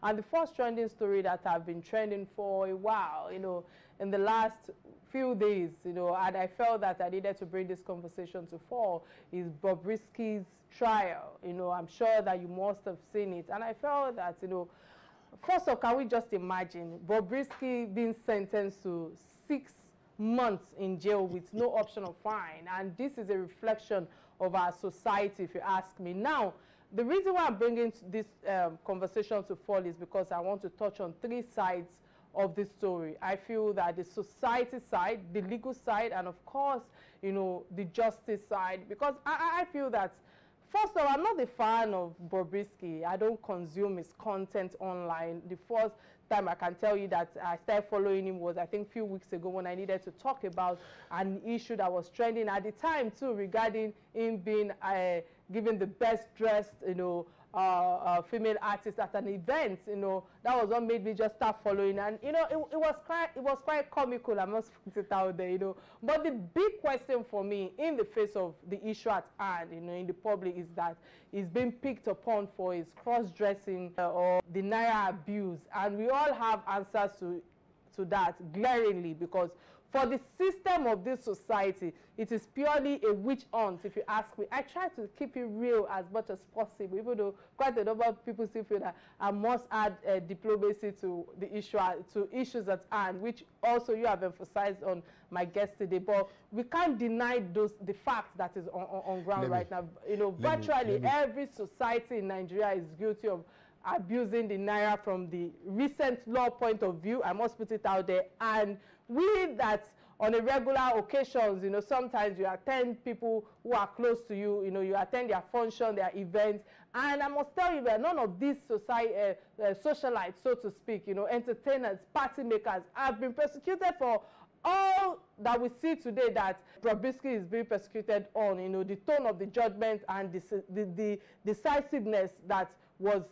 And the first trending story that I've been trending for a while, in the last few days, and I felt that I needed to bring this conversation to fore, is BobRisky's trial. I'm sure that you must have seen it. And I felt that, first of all, can we just imagine BobRisky being sentenced to 6 months in jail with no option of fine? And this is a reflection of our society, if you ask me. Now, the reason why I'm bringing this conversation to fall is because I want to touch on three sides of this story. I feel that the society side, the legal side, and of course, the justice side, because I feel that, first of all, I'm not a fan of BobRisky. I don't consume his content online. The first time I can tell you that I started following him was, I think, a few weeks ago when I needed to talk about an issue that was trending at the time too, regarding him being given the best dressed, female artist at an event. That was what made me just start following, and it was quite comical, I must put it out there. But the big question for me in the face of the issue at hand, in the public, is that he's being picked upon for his cross-dressing or the Naira abuse, and we all have answers to that glaringly, because for the system of this society, it is purely a witch hunt, if you ask me. I try to keep it real as much as possible, even though quite a number of people still feel that I must add diplomacy to the issue, to issues at hand, which also you have emphasized on my guest today. But we can't deny the fact that is on ground right now. Virtually every society in Nigeria is guilty of abusing the Naira from the recent law point of view. I must put it out there. And we that on a regular occasions, sometimes you attend people who are close to you, you attend their function, their events. And I must tell you that none of these socialites, so to speak, entertainers, party makers, have been persecuted for all that we see today that BobRisky is being persecuted on, the tone of the judgment and the decisiveness that was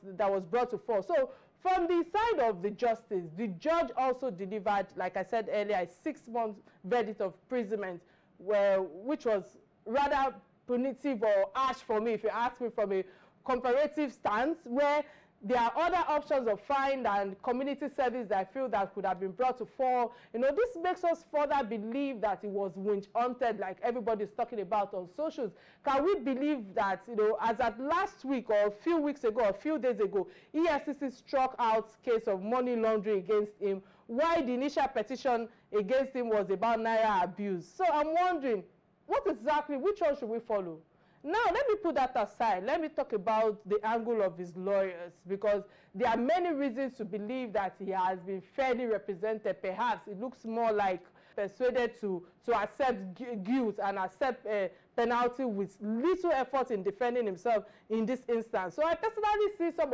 brought to fore. So from the side of the justice, the judge also delivered, like I said earlier, a 6-month verdict of imprisonment, which was rather punitive or harsh for me, if you ask me, from a comparative stance, where there are other options of fine and community service that I feel that could have been brought to fore. This makes us further believe that it was winch hunted, like everybody's talking about on socials. Can we believe that, as at last week or a few weeks ago, or a few days ago, EFCC struck out case of money laundering against him, while the initial petition against him was about Naira abuse? So I'm wondering, which one should we follow? Now, let me put that aside. Let me talk about the angle of his lawyers, because there are many reasons to believe that he has been fairly represented. Perhaps it looks more like persuaded to accept guilt and accept a penalty with little effort in defending himself in this instance. So I personally see some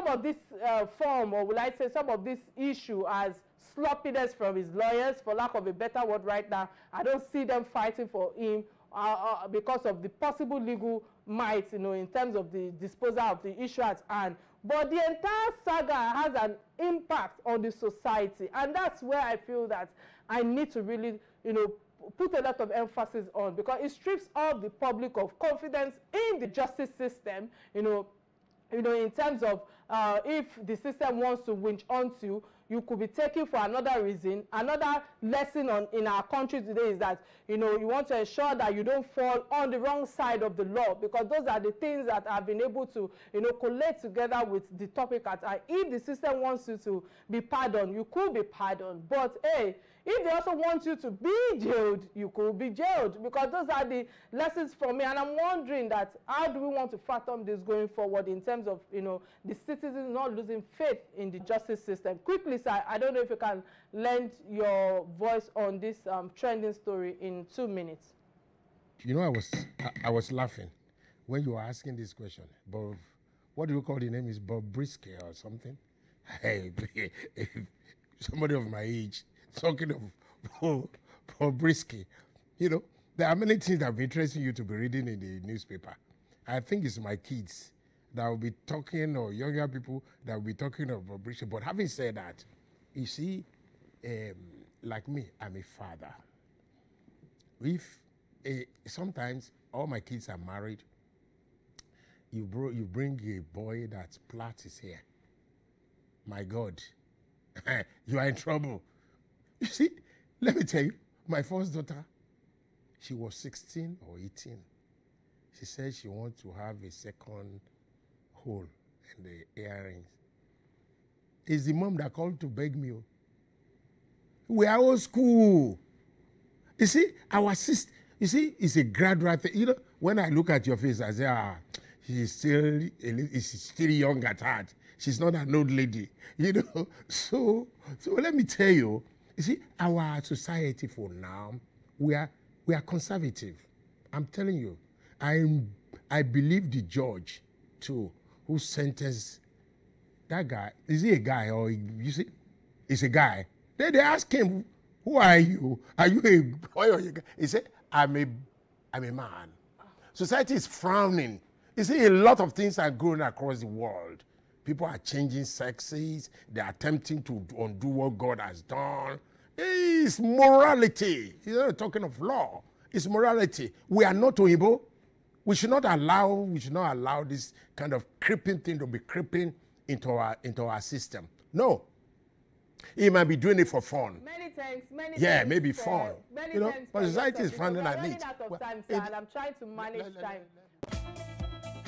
of this form, or will I say some of this issue, as sloppiness from his lawyers, for lack of a better word right now. I don't see them fighting for him because of the possible legal might, in terms of the disposal of the issue at hand. But the entire saga has an impact on the society, and that's where I feel that I need to really, put a lot of emphasis on, because it strips all the public of confidence in the justice system, in terms of if the system wants to winch onto you, you could be taken for another reason. Another lesson in our country today is that, you want to ensure that you don't fall on the wrong side of the law, because those are the things that have been able to, collate together with the topic at hand. If the system wants you to be pardoned, you could be pardoned. But, hey, if they also want you to be jailed, you could be jailed, because those are the lessons for me. And I'm wondering that, how do we want to fathom this going forward in terms of, the citizens not losing faith in the justice system? Quickly, sir, I don't know if you can lend your voice on this trending story in 2 minutes. I was laughing when you were asking this question. Bob, what do you call the name? Is BobRisky or something? Hey, somebody of my age talking of BobRisky. There are many things that will be interesting you to be reading in the newspaper. I think it's my kids that will be talking, or younger people that will be talking of BobRisky. But having said that, you see, like me, I'm a father. Sometimes all my kids are married, you bring a boy that's plait his hair, my God, you are in trouble. You see, let me tell you, my first daughter, she was 16 or 18. She said she wants to have a second hole in the earrings. It's the mom that called to beg me. We are old school. You see, our sister, you see, it's a graduate thing. You know, when I look at your face, I say, she's still young at heart. She's not an old lady. You know, so let me tell you, you see, our society for now, we are conservative. I'm telling you. I believe the judge, too, who sentenced that guy. Is he a guy or you see? He's a guy. They ask him, who are you? Are you a boy or a guy? He said, I'm a man. Society is frowning. You see, a lot of things are going across the world. People are changing sexes. They're attempting to undo what God has done. It's morality. You're not talking of law. It's morality. We are not Oyibo. We should not allow this kind of creeping thing to be creeping into our system. No. He might be doing it for fun. Many thanks. Maybe fun. Many you know, thanks but society is frowning at it. I'm running out of time, sir, and I'm trying to manage time.